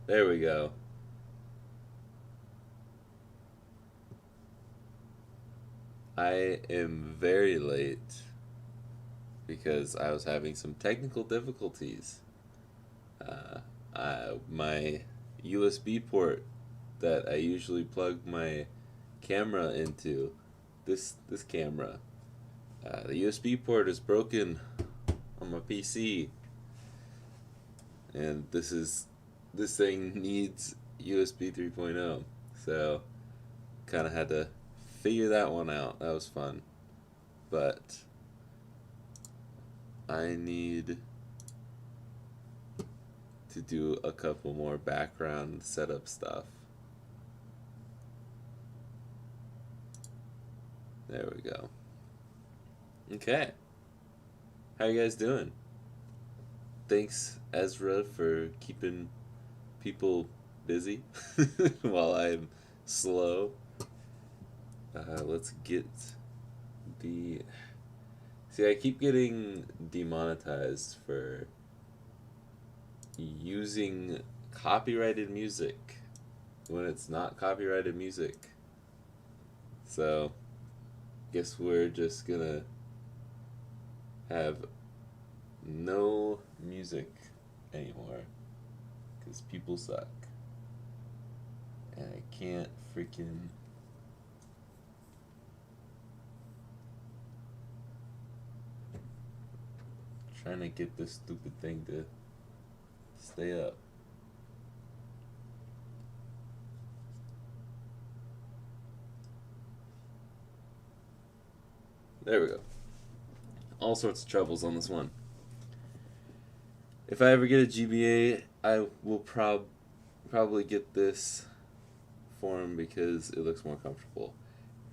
There we go. I am very late because I was having some technical difficulties. Uh, my USB port that I usually plug my camera into, this camera, the USB port is broken on my PC, and this thing needs USB 3.0. So kind of had to figure that one out. That was fun, but I need to do a couple more background setup stuff. There we go. Okay. How you guys doing? Thanks, Ezra, for keeping people busy while I'm slow. Let's get the. See, I keep getting demonetized for using copyrighted music when it's not copyrighted music. So, guess we're just gonna have no music anymore because people suck. And I can't freaking. Trying to get this stupid thing to stay up. There we go. All sorts of troubles on this one. If I ever get a GBA, I will probably get this form because it looks more comfortable.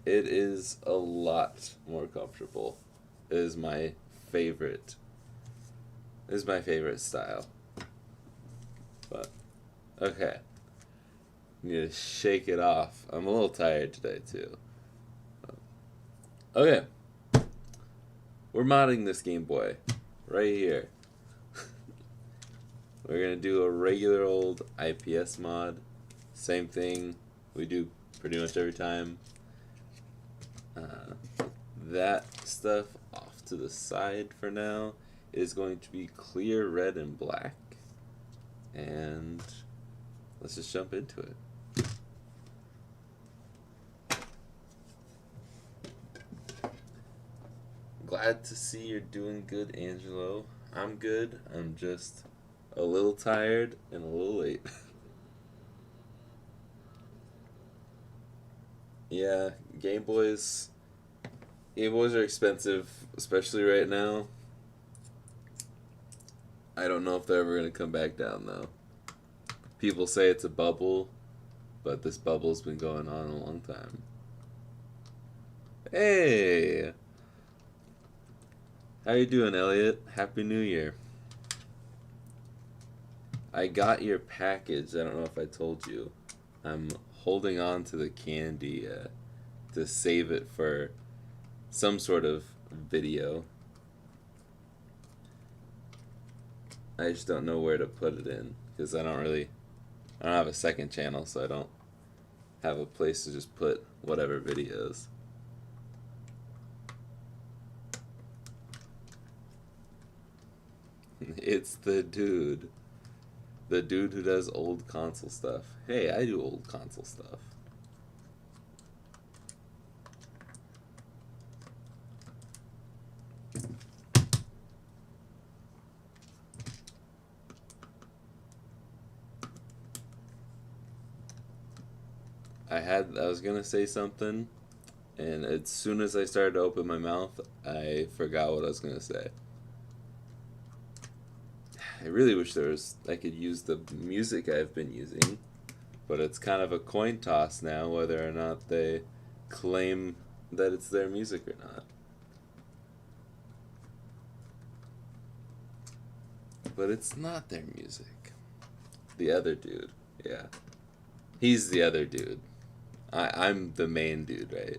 It is a lot more comfortable. It is my favorite. It is my favorite style. But okay, I'm gonna shake it off. I'm a little tired today too. Okay, we're modding this Game Boy right here. We're gonna do a regular old IPS mod. Same thing we do pretty much every time. That stuff off to the side for now is going to be clear, red, and black. And let's just jump into it. Glad to see you're doing good, Angelo. I'm good. I'm just a little tired and a little late. Yeah, Game Boys. Game Boys are expensive, especially right now. I don't know if they're ever gonna come back down though. People say it's a bubble, but this bubble's been going on a long time. Hey, how you doing, Elliot? Happy New Year. I got your package. I don't know if I told you. I'm holding on to the candy to save it for some sort of video. I just don't know where to put it in because I don't have a second channel, so I don't have a place to just put whatever videos. It's the dude. The dude who does old console stuff. Hey, I do old console stuff. I was gonna say something, and as soon as I started to open my mouth, I forgot what I was gonna say. I really wish I could use the music I've been using, but it's kind of a coin toss now whether or not they claim that it's their music or not. But it's not their music. The other dude, yeah. He's the other dude. I'm the main dude, right?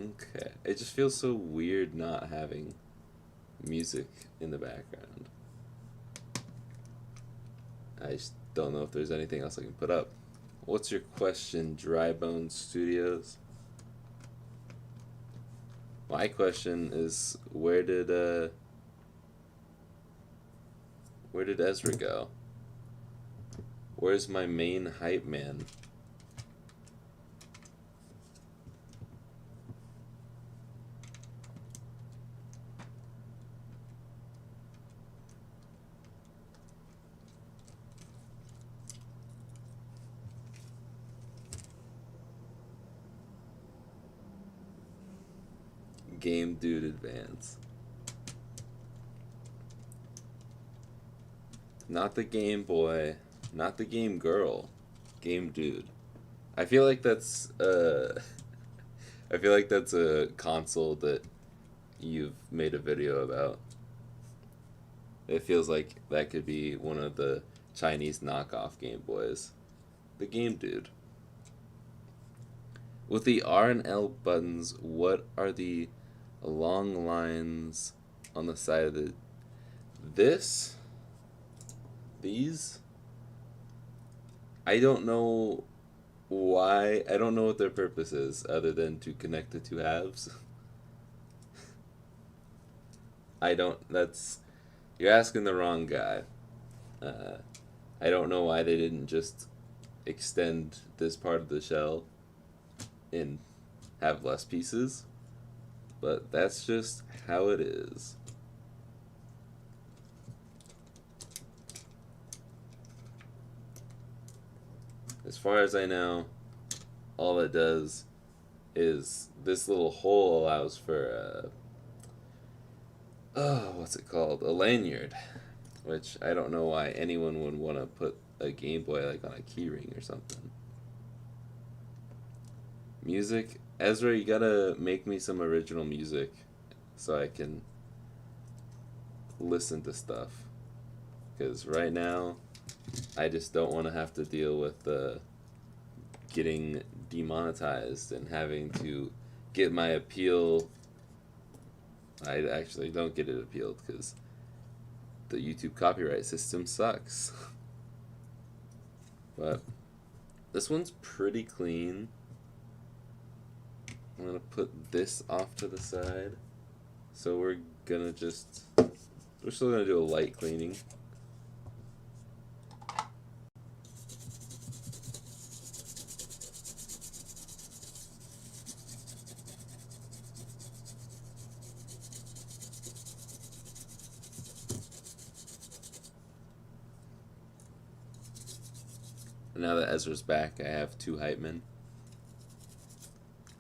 Okay. It just feels so weird not having music in the background. I just don't know if there's anything else I can put up. What's your question, Drybone Studios? My question is, where did Ezra go? Where's my main hype man? Game Dude Advance. Not the Game Boy, not the Game Girl, Game Dude. I feel like that's I feel like that's a console that you've made a video about. It feels like that could be one of the Chinese knockoff Game Boys. The Game Dude. With the R and L buttons, what are the long lines on the side of the... This? These? I don't know why. I don't know what their purpose is other than to connect the two halves. I don't... That's... You're asking the wrong guy. I don't know why they didn't just extend this part of the shell and have less pieces, but that's just how it is. As far as I know, all it does is this little hole allows for what's it called? A lanyard, which I don't know why anyone would want to put a Game Boy like on a keyring or something. Music, Ezra, you gotta make me some original music so I can listen to stuff. Because right now, I just don't want to have to deal with getting demonetized and having to get my appeal. I actually don't get it appealed because the YouTube copyright system sucks. But this one's pretty clean. I'm gonna put this off to the side. So we're still gonna do a light cleaning. Now that Ezra's back, I have two hype men.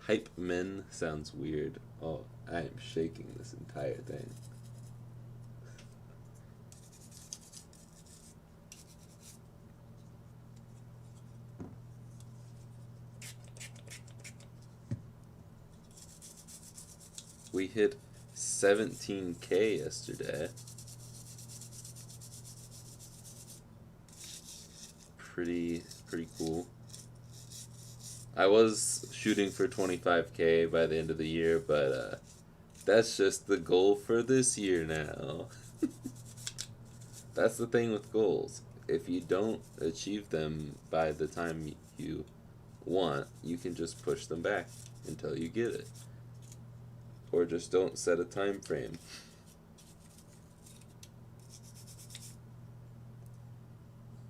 Hype men sounds weird. Oh, I am shaking this entire thing. We hit 17K yesterday. Pretty cool. I was shooting for 25K by the end of the year, but that's just the goal for this year now. That's the thing with goals. If you don't achieve them by the time you want, you can just push them back until you get it. Or just don't set a time frame.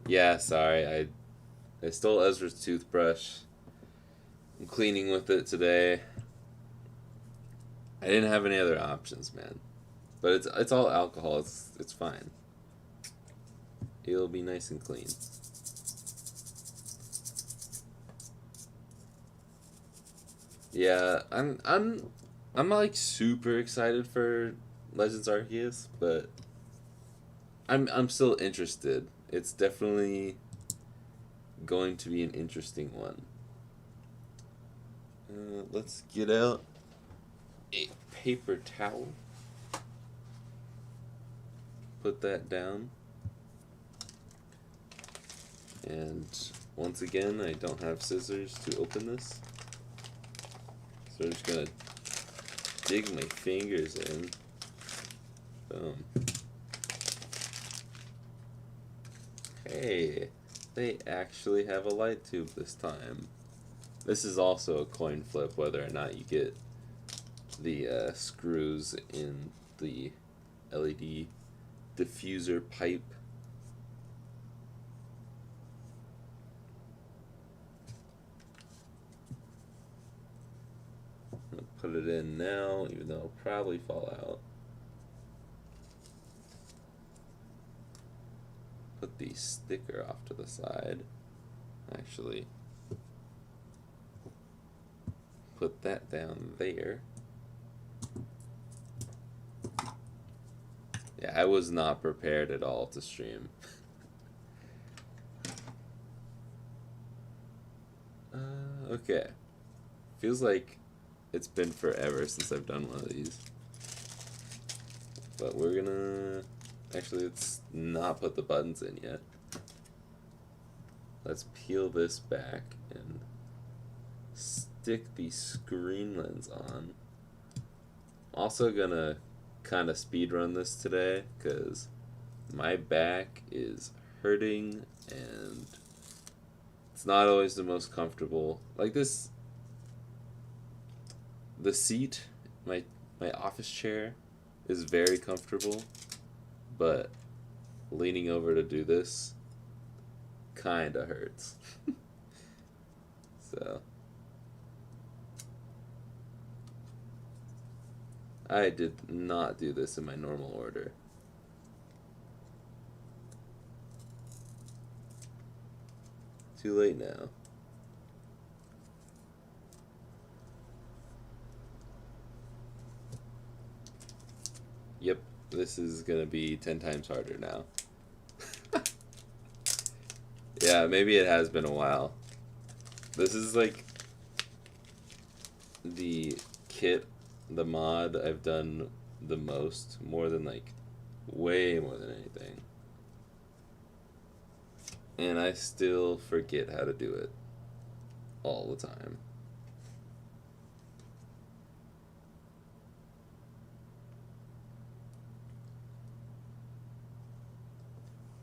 Yeah, sorry, I stole Ezra's toothbrush. I'm cleaning with it today. I didn't have any other options, man. But it's all alcohol. It's fine. It'll be nice and clean. Yeah, I'm not like super excited for Legends Arceus, but I'm still interested. It's definitely going to be an interesting one. Let's get out a paper towel. Put that down. And once again, I don't have scissors to open this. So I'm just going to dig my fingers in. Boom. Hey, they actually have a light tube this time. This is also a coin flip whether or not you get the screws in the LED diffuser pipe. I'm gonna put it in now, even though it'll probably fall out. Put the sticker off to the side. Actually, put that down there. Yeah, I was not prepared at all to stream. Okay. Feels like it's been forever since I've done one of these. But we're gonna... Actually, let's not put the buttons in yet. Let's peel this back and stick the screen lens on. Also gonna kind of speed run this today because my back is hurting and it's not always the most comfortable. Like this, the seat, my office chair is very comfortable, but leaning over to do this kind of hurts. So I did not do this in my normal order. Too late now. Yep, this is gonna be 10 times harder now. Yeah, maybe it has been a while. This is like the kit, the mod I've done the most, more than like, way more than anything. And I still forget how to do it all the time.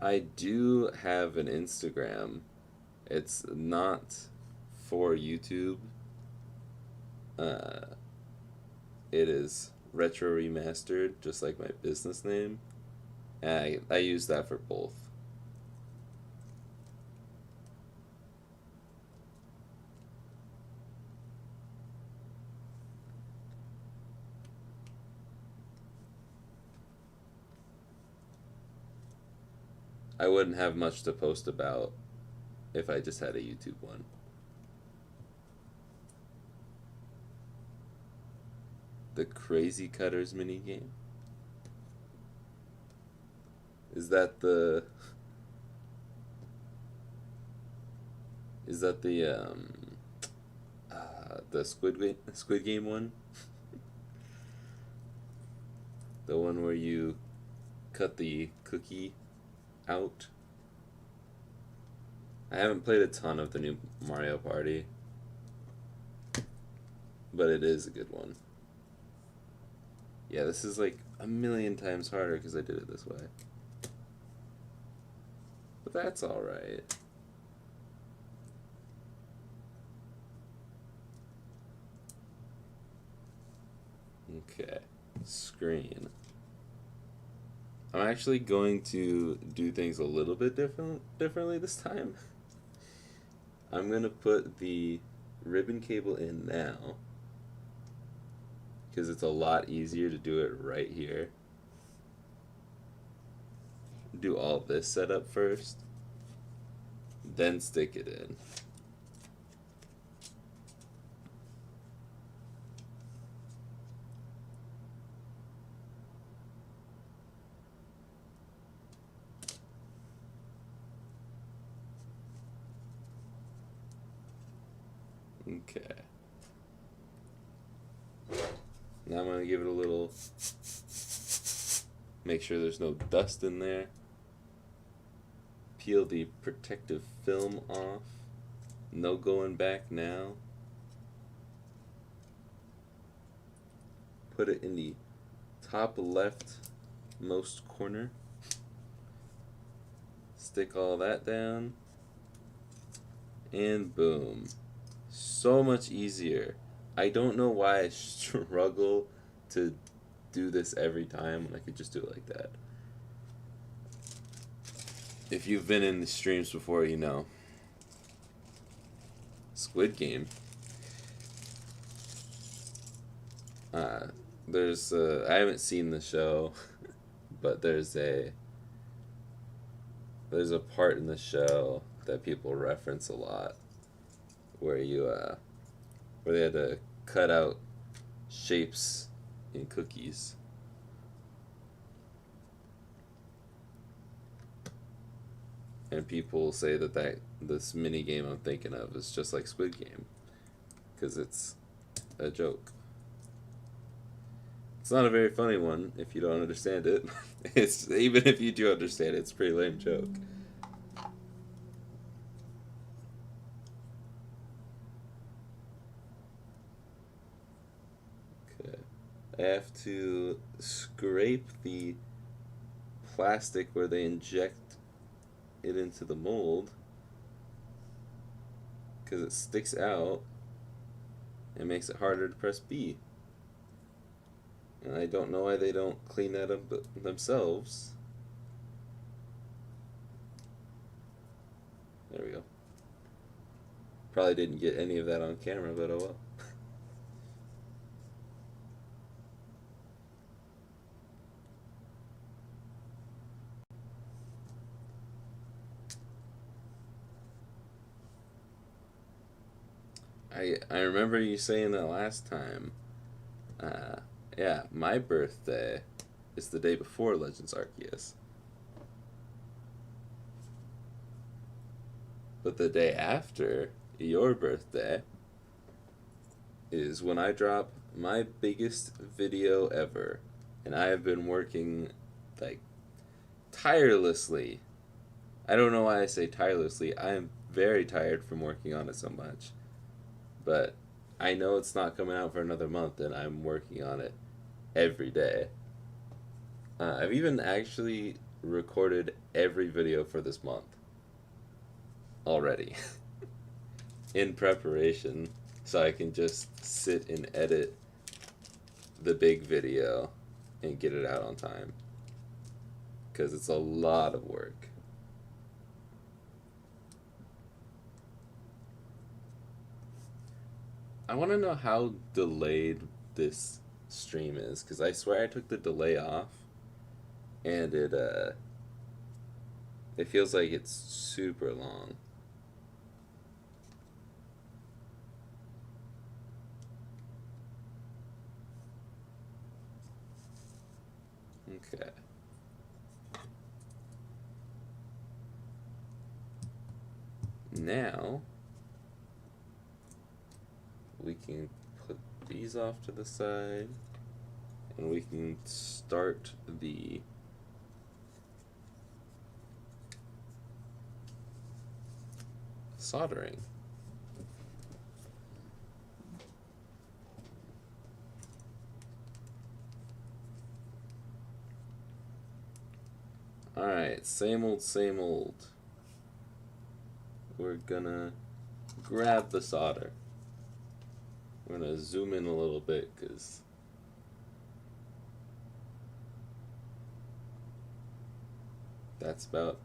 I do have an Instagram. It's not for YouTube. It is Retro Remastered, just like my business name. And I use that for both. I wouldn't have much to post about if I just had a YouTube one. The Crazy Cutters minigame? Is that the... Is that the Squid Game one? The one where you cut the cookie out? I haven't played a ton of the new Mario Party, but it is a good one. Yeah, this is like a million times harder because I did it this way. But that's alright. Okay, screen. I'm actually going to do things a little bit differently this time. I'm going to put the ribbon cable in now because it's a lot easier to do it right here. Do all this setup first, then stick it in. Okay. Now I'm going to give it a little, make sure there's no dust in there. Peel the protective film off. No going back now. put it in the top left most corner. Stick all that down. And boom. So much easier. I don't know why I struggle to do this every time when I could just do it like that. If you've been in the streams before, you know. Squid Game. There's I haven't seen the show, but there's a part in the show that people reference a lot where where they had to cut out shapes in cookies. And people say that this mini game I'm thinking of is just like Squid Game, because it's a joke. It's not a very funny one if you don't understand it. It's even if you do understand it, it's a pretty lame joke. Okay, I have to scrape the plastic where they inject it into the mold because it sticks out and makes it harder to press B. And I don't know why they don't clean that up themselves. There we go. Probably didn't get any of that on camera, but oh well. I remember you saying that last time. Yeah, my birthday is the day before Legends Arceus. But the day after your birthday is when I drop my biggest video ever. And I have been working like tirelessly. I don't know why I say tirelessly. I am very tired from working on it so much. But I know it's not coming out for another month, and I'm working on it every day. I've even actually recorded every video for this month already in preparation, so I can just sit and edit the big video and get it out on time, because it's a lot of work. I want to know how delayed this stream is, because I swear I took the delay off, and it feels like it's super long. Okay. Now we can put these off to the side, and we can start the soldering. Alright, same old, same old. We're gonna grab the solder. We're gonna zoom in a little bit because that's about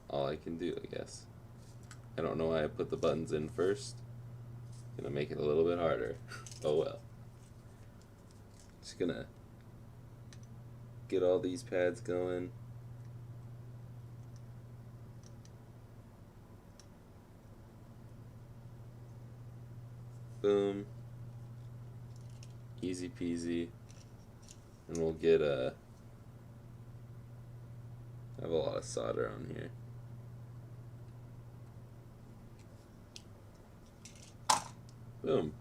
all I can do, I guess. I don't know why I put the buttons in first. Gonna make it a little bit harder. Oh well. Just gonna get all these pads going. Boom. Easy peasy. And we'll get I have a lot of solder on here. Boom.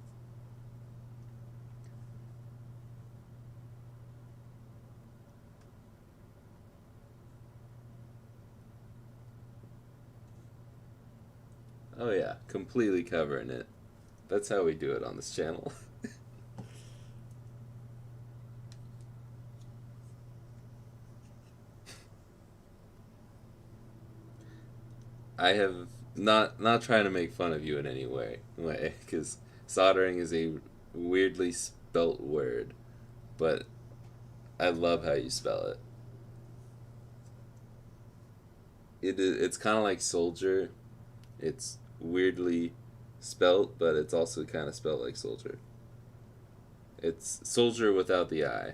Oh yeah, completely covering it. That's how we do it on this channel. I have not trying to make fun of you in any way, because soldering is a weirdly spelt word, but I love how you spell it. It's kind of like soldier. It's weirdly spelt, but it's also kind of spelt like soldier. It's soldier without the I.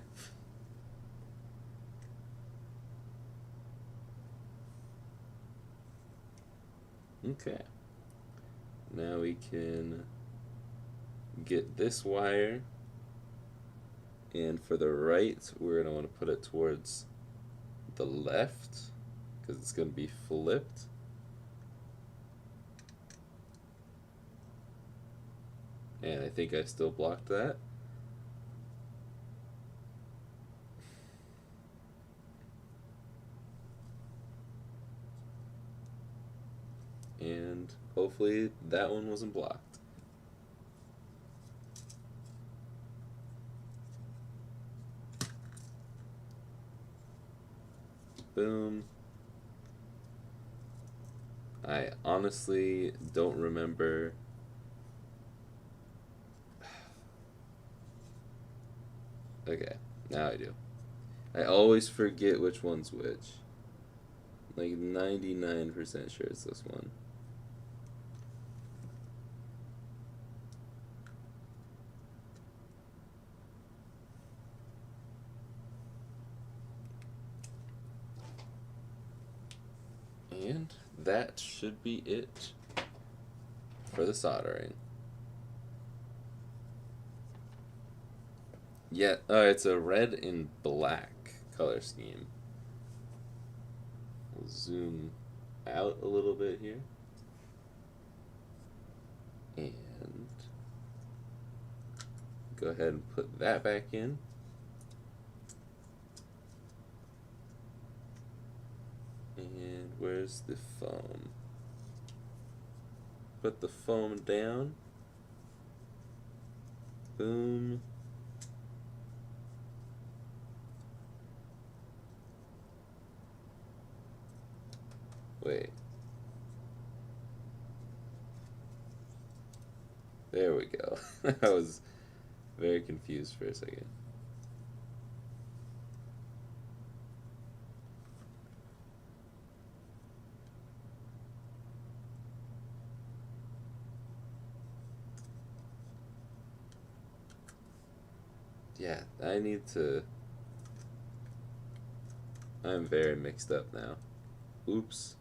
Okay. Now we can get this wire, and for the right, we're going to want to put it towards the left because it's going to be flipped. And I think I still blocked that. And hopefully that one wasn't blocked. Boom. I honestly don't remember. Okay, now I do. I always forget which one's which. Like 99% sure it's this one. And that should be it for the soldering. Yeah, it's a red and black color scheme. We'll zoom out a little bit here. And go ahead and put that back in. And where's the foam? Put the foam down. Boom. Wait. There we go. I was very confused for a second. Yeah, I need to... I'm very mixed up now. Oops.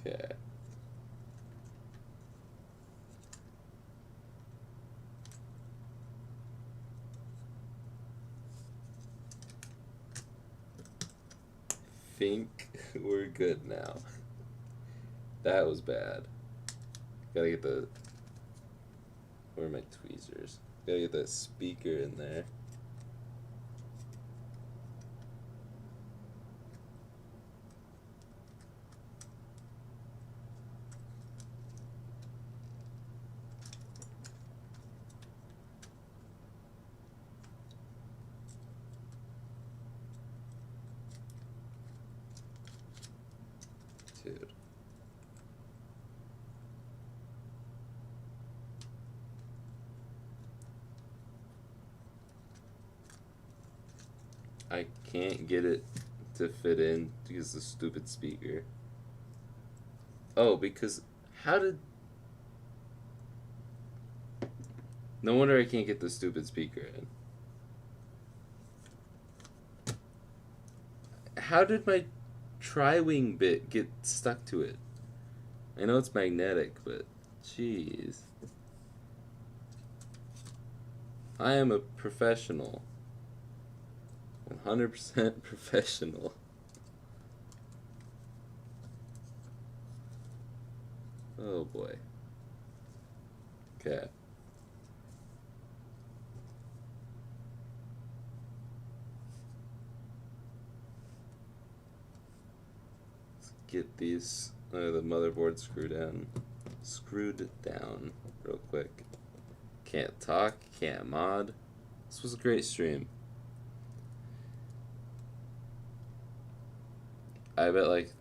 Okay. Think we're good now. That was bad. Gotta get the... Where are my tweezers? Gotta get that speaker in there. Dude. I can't get it to fit in because the stupid speaker. Oh, because how did... No wonder I can't get the stupid speaker in. How did my tri-wing bit get stuck to it? I know it's magnetic, but jeez. I am a professional. 100% professional. Oh boy. Okay. Let's get these the motherboard screwed down real quick. Can't talk, can't mod. This was a great stream. I bet like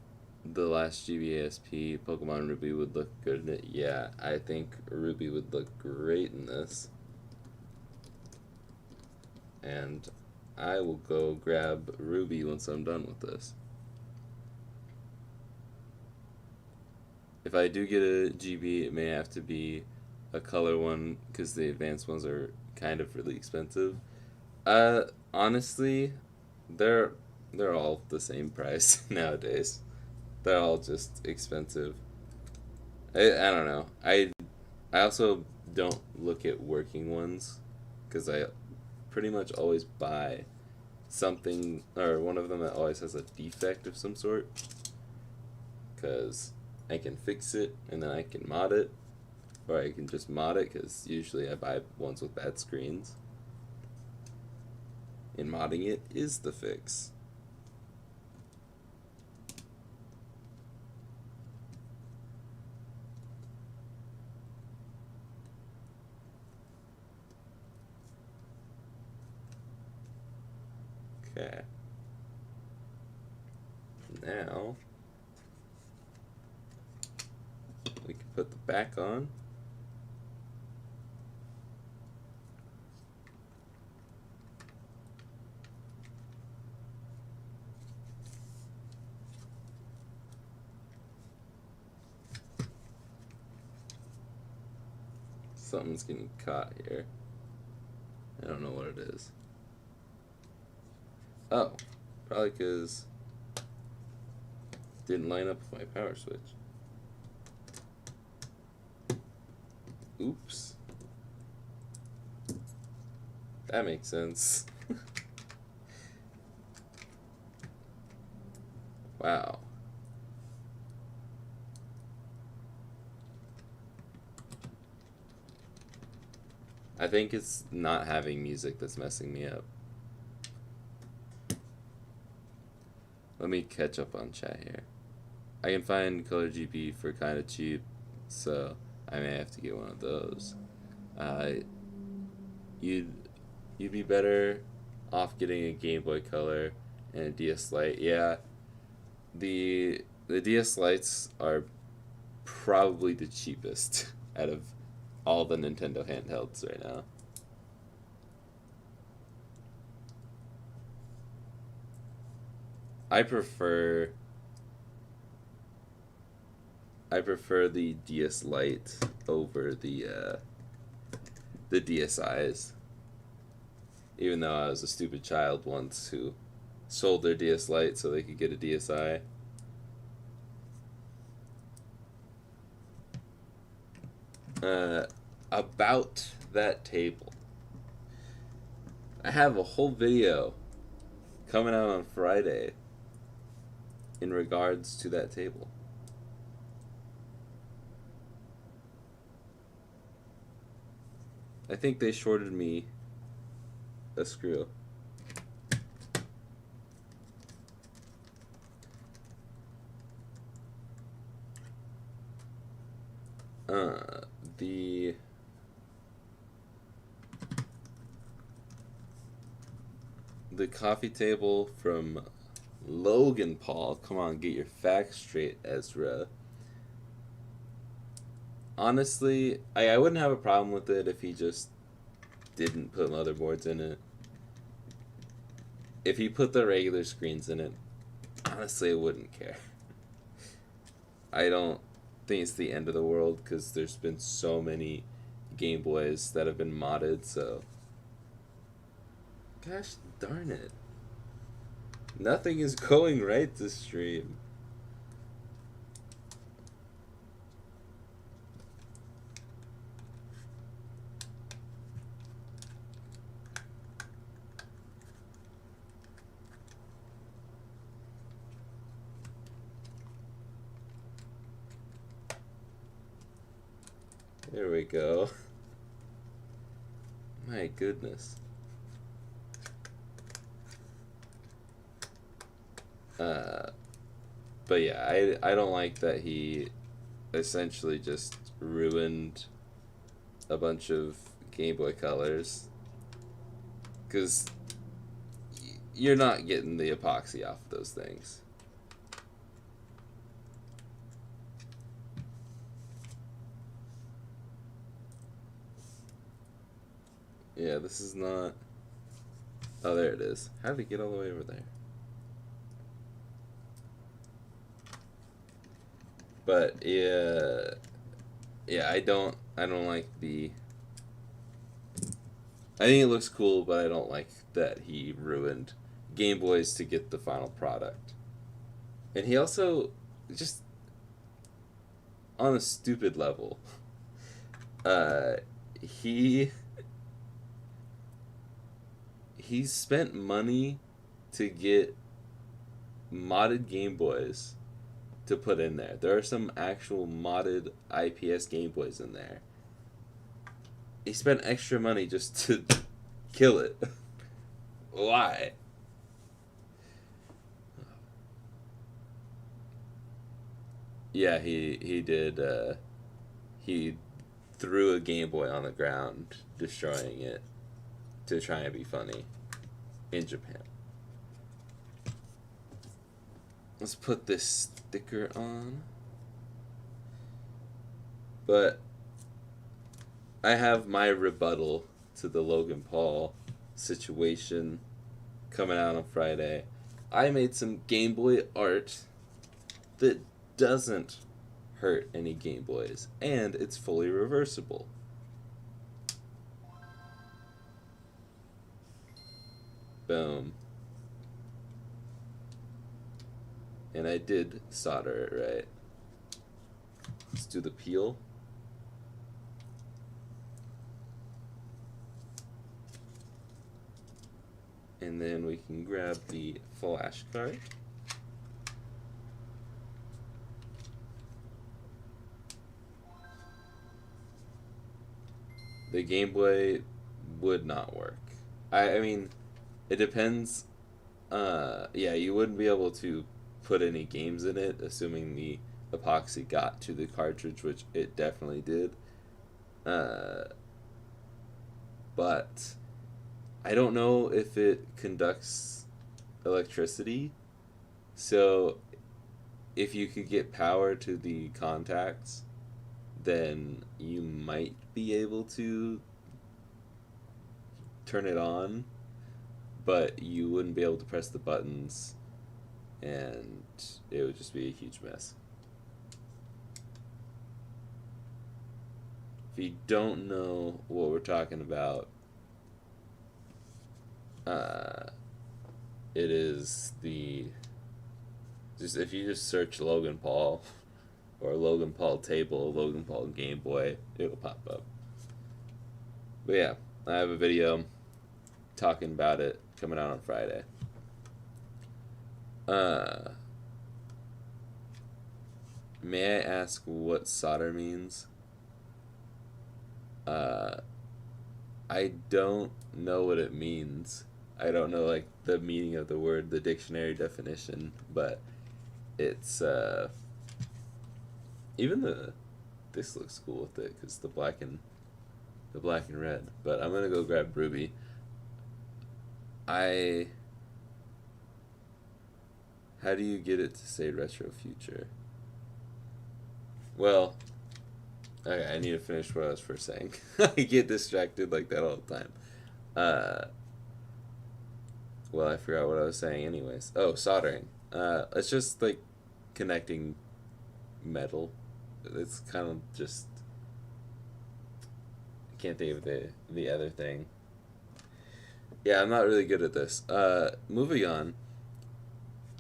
the last GBASP Pokemon Ruby would look good in it. Yeah, I think Ruby would look great in this. And I will go grab Ruby once I'm done with this. If I do get a GB, it may have to be a color one because the advanced ones are kind of really expensive. Honestly, they're all the same price nowadays. They're all just expensive. I don't know. I also don't look at working ones because I pretty much always buy something or one of them that always has a defect of some sort because I can fix it and then I can mod it, or I can just mod it because usually I buy ones with bad screens. And modding it is the fix. Okay. Now we can put the back on. Something's getting caught here. I don't know what it is. Oh, probably because it didn't line up with my power switch. Oops. That makes sense. Wow. I think it's not having music that's messing me up. Let me catch up on chat here. I can find Color GB for kind of cheap, so I may have to get one of those. You'd be better off getting a Game Boy Color and a DS Lite. Yeah, the DS Lites are probably the cheapest out of all the Nintendo handhelds right now. I prefer the DS Lite over the DSIs. Even though I was a stupid child once who sold their DS Lite so they could get a DSi. About that table. I have a whole video coming out on Friday in regards to that table. I think they shorted me a screw. The coffee table from Logan Paul. Come on, get your facts straight, Ezra. Honestly, I wouldn't have a problem with it if he just didn't put motherboards in it. If he put the regular screens in it, honestly, I wouldn't care. I don't think it's the end of the world because there's been so many Game Boys that have been modded, so... Gosh darn it. Nothing is going right this stream. There we go. My goodness. But yeah, I don't like that he essentially just ruined a bunch of Game Boy Colors. Because you're not getting the epoxy off those things. Yeah, this is not... Oh, there it is. How did it get all the way over there? But yeah, I don't like the... I think it looks cool, but I don't like that he ruined Game Boys to get the final product. And he also, just on a stupid level, uh, he he spent money to get modded Game Boys to put in there. There are some actual modded IPS Game Boys in there. He spent extra money just to kill it. Why? Yeah, he did. He threw a Game Boy on the ground, destroying it to try and be funny in Japan. Let's put this sticker on. But I have my rebuttal to the Logan Paul situation coming out on Friday. I made some Game Boy art that doesn't hurt any Game Boys, and it's fully reversible. Boom. And I did solder it right. Let's do the peel. And then we can grab the flash card. The Game Boy would not work. I mean, it depends. Yeah, you wouldn't be able to put any games in it, assuming the epoxy got to the cartridge, which it definitely did. But I don't know if it conducts electricity. So if you could get power to the contacts, then you might be able to turn it on, but you wouldn't be able to press the buttons, and it would just be a huge mess. If you don't know what we're talking about, it is if you just search Logan Paul or Logan Paul table, Logan Paul Game Boy, it will pop up. But yeah, I have a video talking about it coming out on Friday. May I ask what solder means? I don't know what it means. I don't know like the meaning of the word, the dictionary definition, but it's even this looks cool with it because the black and red. But I'm gonna go grab Ruby. How do you get it to say retro future? Well, okay, I need to finish what I was first saying. I get distracted like that all the time. Well, I forgot what I was saying anyways. Oh, soldering. It's just like connecting metal. It's kind of just... I can't think of the other thing. Yeah, I'm not really good at this. Moving on.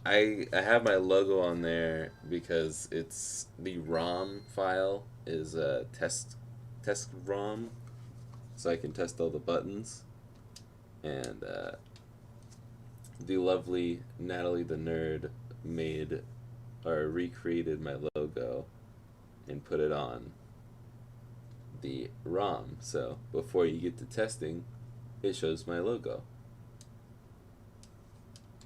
I have my logo on there because it's the ROM file is a test ROM, so I can test all the buttons. And the lovely Natalie the Nerd made or recreated my logo and put it on the ROM. So before you get to testing, it shows my logo.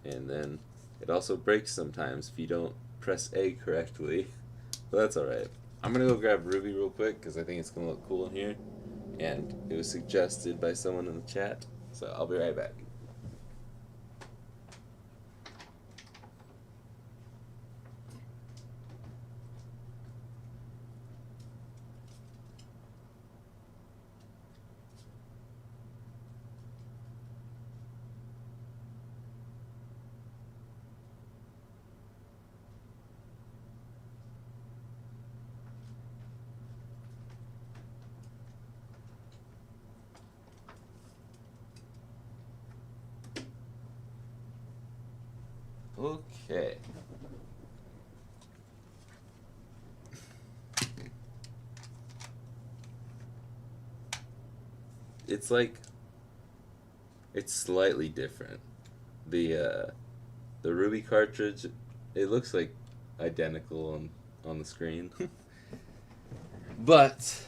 And then it also breaks sometimes if you don't press A correctly. But that's alright. I'm going to go grab Ruby real quick because I think it's going to look cool in here. And it was suggested by someone in the chat. So I'll be right back. Okay. It's like it's slightly different. The Ruby cartridge, it looks like identical on the screen, but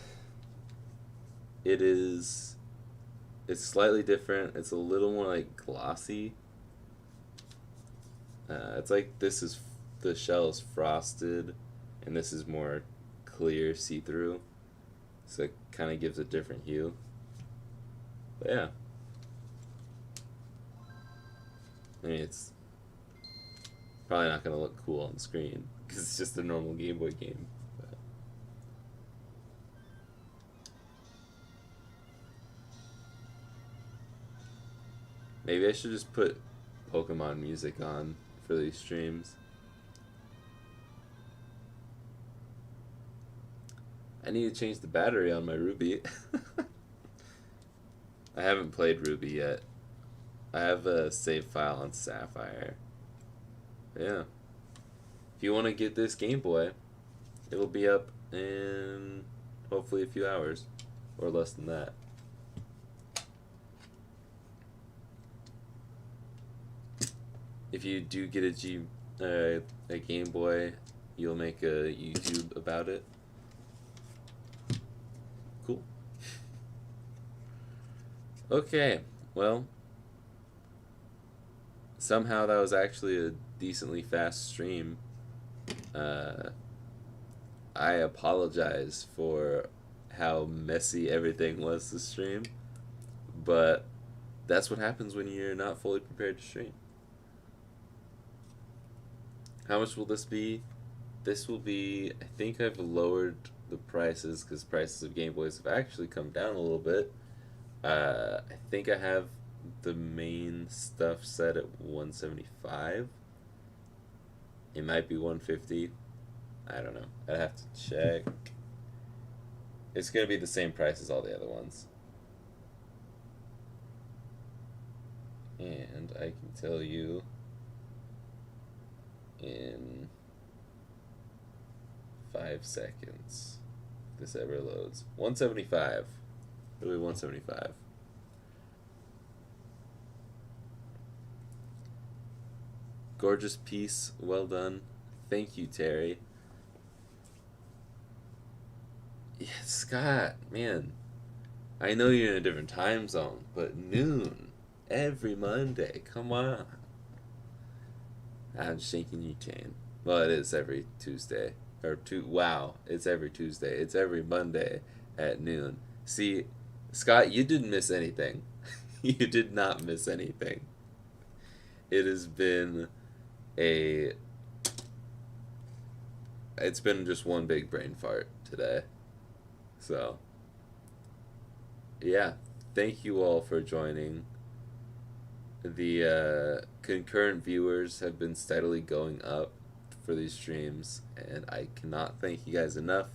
it's slightly different. It's a little more like glossy. It's like the shell is frosted, and this is more clear, see through. So it kind of gives a different hue. But yeah, I mean it's probably not gonna look cool on the screen because it's just a normal Game Boy game. But maybe I should just put Pokemon music on for these streams. I need to change the battery on my Ruby. I haven't played Ruby yet. I have a save file on Sapphire. Yeah. If you want to get this Game Boy, it'll be up in hopefully a few hours or less than that. If you do get a Game Boy, you'll make a YouTube about it. Cool. Okay, well, somehow that was actually a decently fast stream. I apologize for how messy everything was to stream, but that's what happens when you're not fully prepared to stream. How much will this be? This will be, I think I've lowered the prices because prices of Game Boys have actually come down a little bit. I think I have the main stuff set at 175. It might be 150. I don't know. I'd have to check. It's going to be the same price as all the other ones. And I can tell you in 5 seconds if this ever loads. 175. It'll be 175. Gorgeous piece. Well done. Thank you, Terry. Yeah, Scott, man. I know you're in a different time zone, but noon every Monday. Come on. I'm shaking your chain. Well, it is every Tuesday. Wow, it's every Tuesday. It's every Monday at noon. See, Scott, you didn't miss anything. You did not miss anything. It has been it's been just one big brain fart today. So, yeah, thank you all for joining. The concurrent viewers have been steadily going up for these streams, and I cannot thank you guys enough,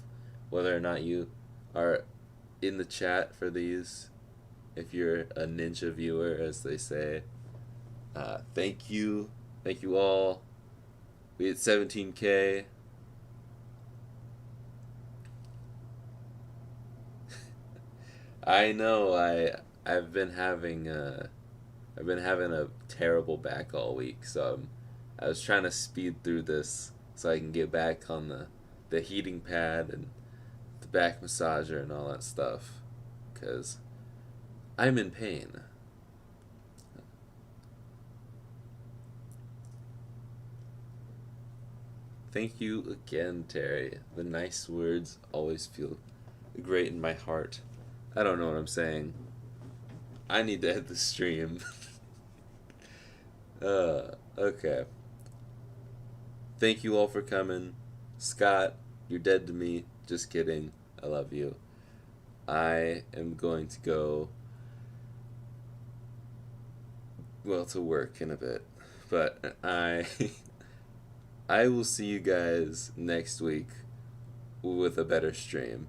whether or not you are in the chat for these. If you're a ninja viewer, as they say, thank you all. We hit 17K. I know. I've been having a terrible back all week, so I was trying to speed through this so I can get back on the heating pad and the back massager and all that stuff, because I'm in pain. Thank you again, Terry. The nice words always feel great in my heart. I don't know what I'm saying. I need to end the stream. Okay. Thank you all for coming. Scott, you're dead to me. Just kidding. I love you. I am going to go, well, to work in a bit. But I will see you guys next week with a better stream.